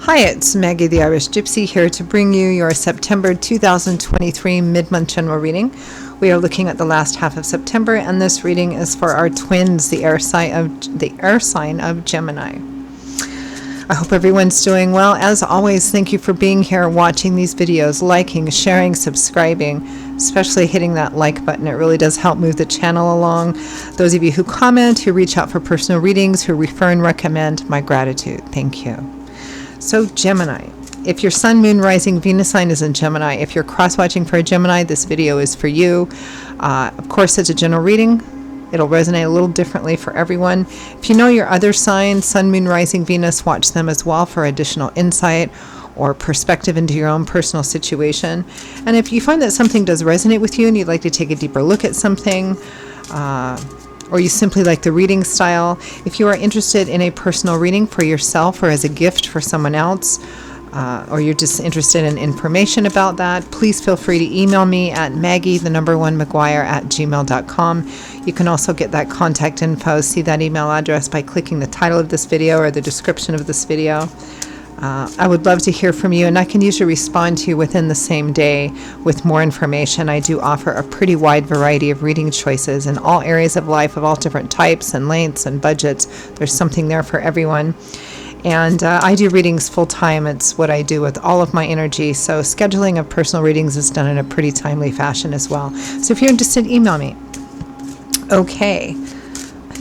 Hi, it's Maggie the Irish Gypsy here to bring you your September 2023 mid-month general reading. We are looking at the last half of September, and this reading is for our twins, the air sign of Gemini. I hope everyone's doing well. As always, thank you for being here, watching these videos, liking, sharing, subscribing, especially hitting that like button. It really does help move the channel along. Those of you who comment, who reach out for personal readings, who refer and recommend, my gratitude. Thank you. So Gemini, if your sun, moon, rising, Venus sign is in Gemini, if you're cross-watching for a Gemini, this video is for you. Of course, it's a general reading. It'll resonate a little differently for everyone. If you know your other signs, sun, moon, rising, Venus, watch them as well for additional insight or perspective into your own personal situation. And if you find that something does resonate with you and you'd like to take a deeper look at something, or you simply like the reading style, if you are interested in a personal reading for yourself or as a gift for someone else, or you're just interested in information about that, please feel free to email me at maggie1mcguire@gmail.com. You can also get that contact info, see that email address by clicking the title of this video or the description of this video. I would love to hear from you, and I can usually respond to you within the same day with more information. I do offer a pretty wide variety of reading choices in all areas of life, of all different types and lengths and budgets. There's something there for everyone. And I do readings full-time. It's what I do with all of my energy. So scheduling of personal readings is done in a pretty timely fashion as well. So if you're interested, email me. Okay.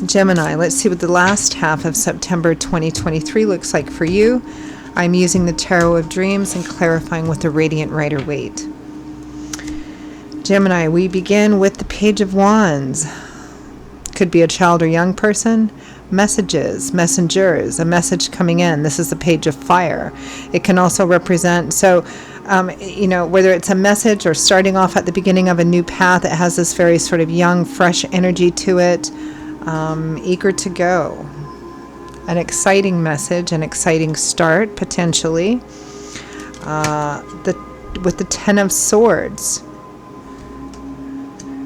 Gemini, let's see what the last half of September 2023 looks like for you. I'm using the Tarot of Dreams and clarifying with the Radiant Rider-Waite. Gemini, we begin with the Page of Wands. Could be a child or young person. Messages, messengers, a message coming in. This is the Page of Fire. It can also represent, whether it's a message or starting off at the beginning of a new path, it has this very sort of young, fresh energy to it, eager to go. An exciting message, an exciting start, potentially. With the Ten of Swords,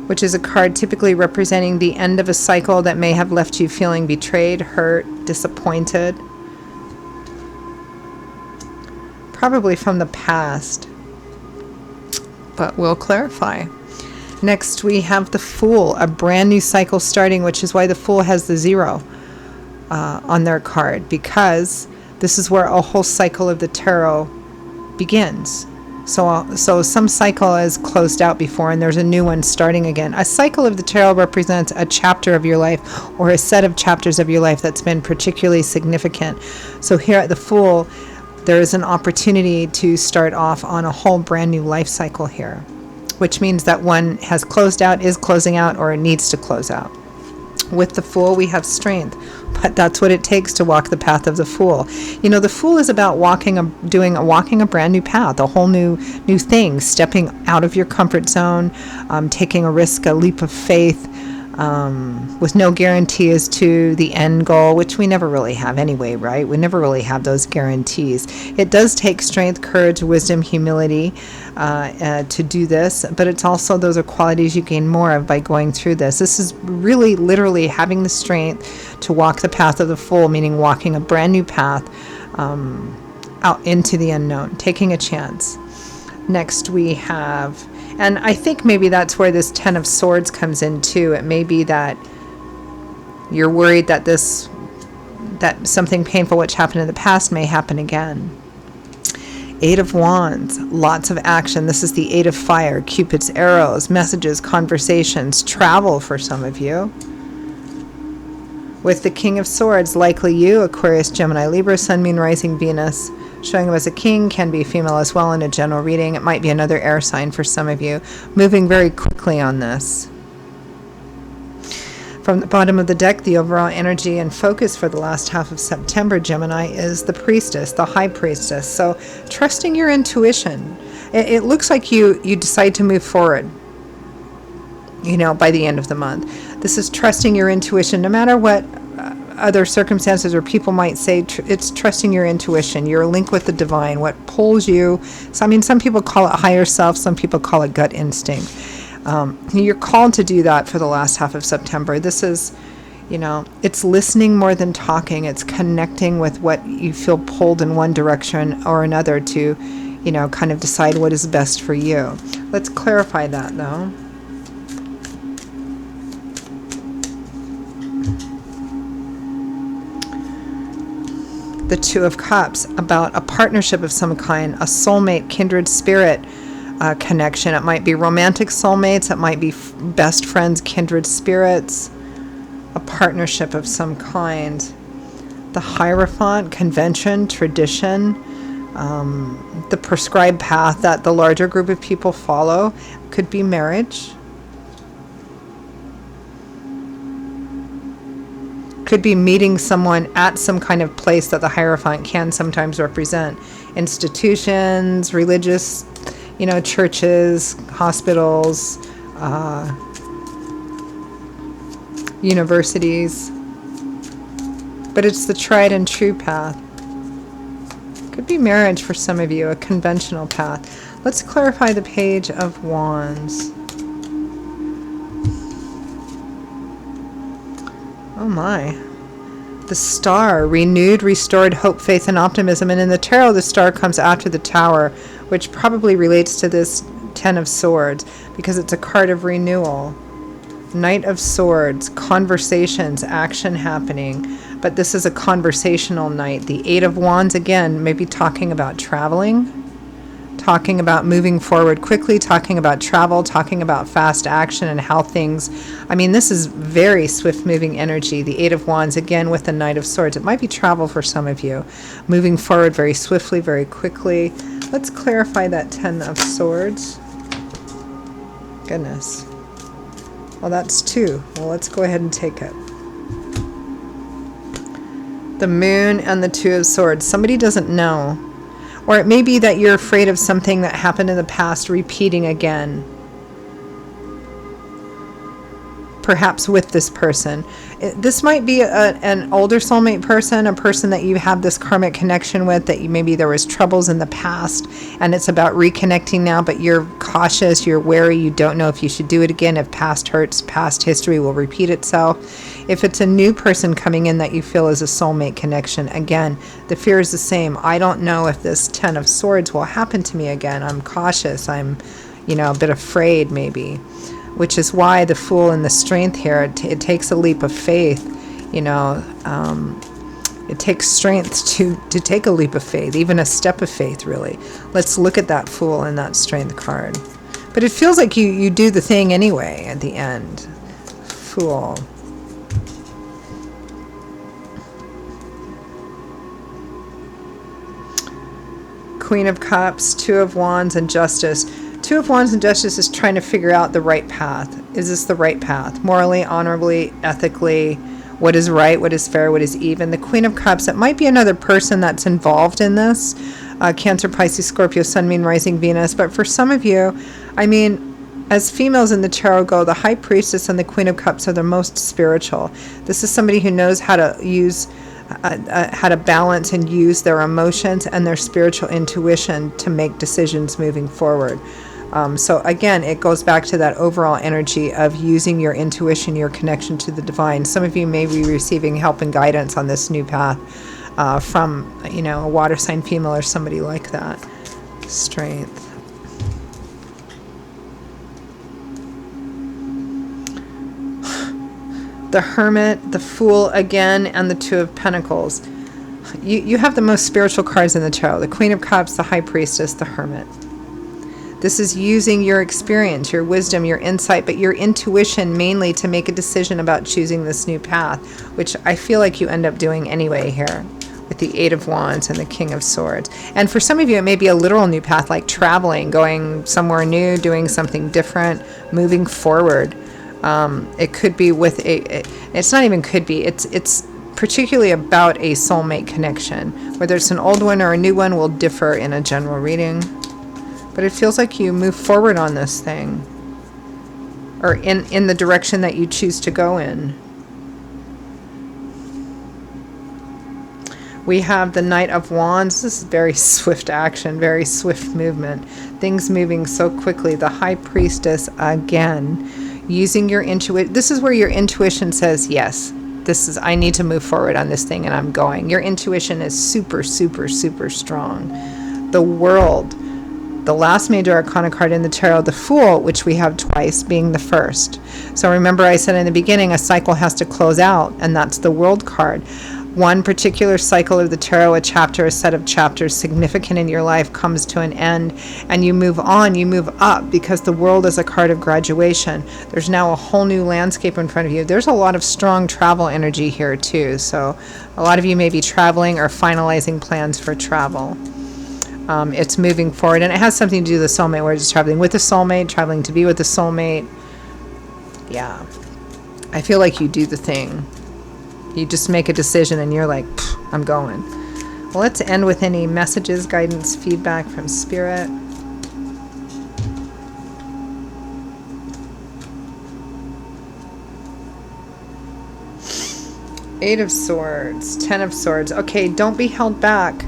which is a card typically representing the end of a cycle that may have left you feeling betrayed, hurt, disappointed. Probably from the past, but we'll clarify. Next, we have the Fool, a brand new cycle starting, which is why the Fool has the 0 on their card, because this is where a whole cycle of the tarot begins. So some cycle is closed out before, and there's a new one starting again. A cycle of the tarot represents a chapter of your life or a set of chapters of your life that's been particularly significant. So here at the Fool, there is an opportunity to start off on a whole brand new life cycle here, which means that one has closed out, is closing out, or it needs to close out. With the Fool, we have strength, but that's what it takes to walk the path of the Fool. You know, the Fool is about walking a brand new path, a whole new thing, stepping out of your comfort zone, taking a risk, a leap of faith, with no guarantee as to the end goal, which we never really have anyway, right? We never really have those guarantees. It does take strength, courage, wisdom, humility to do this, but it's also, those are qualities you gain more of by going through this. This is really literally having the strength to walk the path of the Fool, meaning walking a brand new path out into the unknown, taking a chance. Next we have, and I think maybe that's where this Ten of Swords comes in too. It may be that you're worried that something painful which happened in the past may happen again. Eight of Wands, lots of action. This is the Eight of Fire, Cupid's arrows, messages, conversations, travel for some of you. With the King of Swords, likely you, Aquarius, Gemini, Libra, Sun, Moon, Rising, Venus. Showing up as a king, can be female as well in a general reading. It might be another air sign for some of you. Moving very quickly on this. From the bottom of the deck, the overall energy and focus for the last half of September, Gemini, is the Priestess, the High Priestess. So trusting your intuition. It looks like you decide to move forward, by the end of the month. This is trusting your intuition, no matter what other circumstances or people might say. It's trusting your intuition, your link with the divine, what pulls you. So, some people call it higher self, some people call it gut instinct. You're called to do that for the last half of September. This is, You know, it's listening more than talking. It's connecting with what you feel pulled in one direction or another to, you know, kind of decide what is best for you. Let's clarify that, though. The Two of Cups, about a partnership of some kind, a soulmate, kindred spirit connection. It might be romantic soulmates. It might be best friends, kindred spirits. A partnership of some kind. The Hierophant, convention, tradition, the prescribed path that the larger group of people follow. Could be marriage. Could be meeting someone at some kind of place that the Hierophant can sometimes represent. Institutions, religious, you know, churches, hospitals, universities. But it's the tried and true path. Could be marriage for some of you, a conventional path. Let's clarify the Page of Wands. Oh my. The Star, renewed, restored hope, faith, and optimism. And in the tarot, the Star comes after the Tower, which probably relates to this Ten of Swords, because it's a card of renewal. Knight of Swords, conversations, action happening. But this is a conversational night. The Eight of Wands, again, maybe talking about traveling, talking about moving forward quickly, talking about travel, talking about fast action and how things, I mean, this is very swift moving energy. The Eight of Wands, again, with the Knight of Swords. It might be travel for some of you, moving forward very swiftly, very quickly. Let's clarify that Ten of Swords. Goodness. Well, that's 2. Well, let's go ahead and take it. The Moon and the Two of Swords. Somebody doesn't know. Or it may be that you're afraid of something that happened in the past repeating again. Perhaps with this person. This might be an older soulmate person, a person that you have this karmic connection with, that maybe there was troubles in the past and it's about reconnecting now, but you're cautious, you're wary, you don't know if you should do it again, if past hurts, past history will repeat itself. If it's a new person coming in that you feel is a soulmate connection, again, the fear is the same. I don't know if this Ten of Swords will happen to me again. I'm cautious. I'm, you know, a bit afraid maybe. Which is why the Fool and the Strength here, it takes a leap of faith, you know. It takes strength to take a leap of faith, even a step of faith, really. Let's look at that Fool and that Strength card. But it feels like you do the thing anyway at the end. Fool. Queen of Cups, Two of Wands, and Justice. Two of Wands and Justice is trying to figure out the right path. Is this the right path? Morally, honorably, ethically, what is right, what is fair, what is even? The Queen of Cups, it might be another person that's involved in this. Cancer, Pisces, Scorpio, Sun, Moon, Rising, Venus. But for some of you, I mean, as females in the tarot go, the High Priestess and the Queen of Cups are the most spiritual. This is somebody who knows how to use how to balance and use their emotions and their spiritual intuition to make decisions moving forward. So again, it goes back to that overall energy of using your intuition, your connection to the divine. Some of you may be receiving help and guidance on this new path from, you know, a water sign female or somebody like that. Strength. The Hermit, the Fool again, and the Two of Pentacles. You have the most spiritual cards in the tarot. The Queen of Cups, the High Priestess, the Hermit. This is using your experience, your wisdom, your insight, but your intuition mainly to make a decision about choosing this new path, which I feel like you end up doing anyway here with the Eight of Wands and the King of Swords. And for some of you, it may be a literal new path, like traveling, going somewhere new, doing something different, moving forward. It could be with it's not even could be, it's particularly about a soulmate connection. Whether it's an old one or a new one will differ in a general reading. But it feels like you move forward on this thing, or in the direction that you choose to go in. We have the Knight of Wands. This is very swift action, very swift movement. Things moving so quickly. The High Priestess again, using your intuition. This is where your intuition says yes. I need to move forward on this thing, and I'm going. Your intuition is super, super, super strong. The World, the last major arcana card in the tarot, the Fool, which we have twice, being the first. So remember I said in the beginning, a cycle has to close out, and that's the World card. One particular cycle of the tarot, a chapter, a set of chapters significant in your life, comes to an end, and you move on, you move up, because the World is a card of graduation. There's now a whole new landscape in front of you. There's a lot of strong travel energy here too, so a lot of you may be traveling or finalizing plans for travel. It's moving forward, and it has something to do with the soulmate, where it's traveling with a soulmate, traveling to be with a soulmate. Yeah, I feel like you do the thing. You just make a decision and you're like, I'm going. Well, let's end with any messages, guidance, feedback from Spirit. Eight of Swords, 10 of Swords. Okay, don't be held back.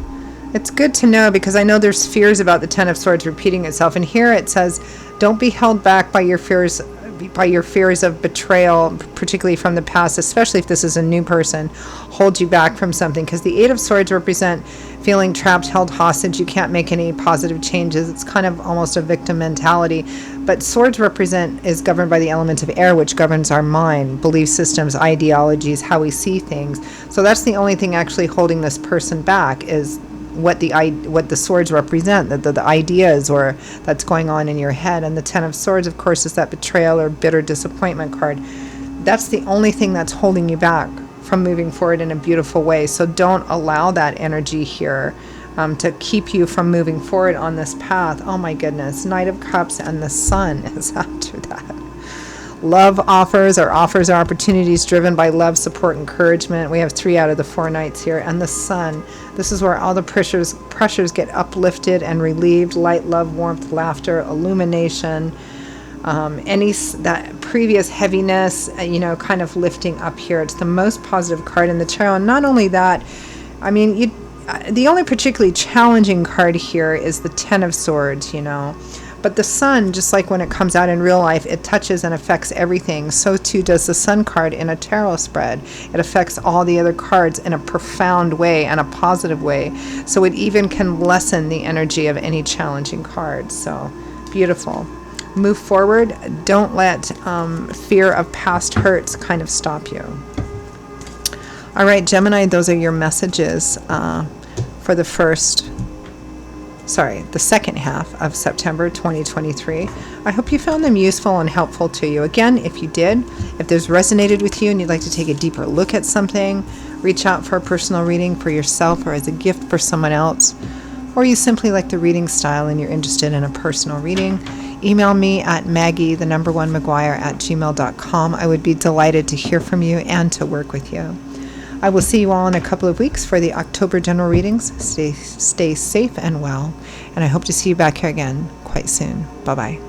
It's good to know, because I know there's fears about the 10 of Swords repeating itself. And here it says, don't be held back by your fears of betrayal, particularly from the past, especially if this is a new person, hold you back from something. Because the Eight of Swords represent feeling trapped, held hostage. You can't make any positive changes. It's kind of almost a victim mentality. But Swords is governed by the element of air, which governs our mind, belief systems, ideologies, how we see things. So that's the only thing actually holding this person back, is what the swords represent, the ideas or that's going on in your head. And the 10 of Swords, of course, is that betrayal or bitter disappointment card. That's the only thing that's holding you back from moving forward in a beautiful way. So don't allow that energy here to keep you from moving forward on this path. Oh my goodness. Knight of Cups, and the Sun is after that. Love offers or opportunities driven by love, support, encouragement. We have 3 out of the 4 knights here. And the Sun, this is where all the pressures get uplifted and relieved. Light, love, warmth, laughter, illumination. That previous heaviness, kind of lifting up here. It's the most positive card in the tarot. And not only that, I mean, the only particularly challenging card here is the 10 of Swords, But the Sun, just like when it comes out in real life, it touches and affects everything. So too does the Sun card in a tarot spread. It affects all the other cards in a profound way and a positive way. So it even can lessen the energy of any challenging card. So beautiful. Move forward. Don't let fear of past hurts kind of stop you. All right, Gemini, those are your messages for the second half of September 2023. I hope you found them useful and helpful to you. Again, if you did, if this resonated with you and you'd like to take a deeper look at something, reach out for a personal reading for yourself or as a gift for someone else, or you simply like the reading style and you're interested in a personal reading, email me at maggie1maguire@gmail.com. I would be delighted to hear from you and to work with you. I will see you all in a couple of weeks for the October general readings. Stay safe and well, and I hope to see you back here again quite soon. Bye-bye.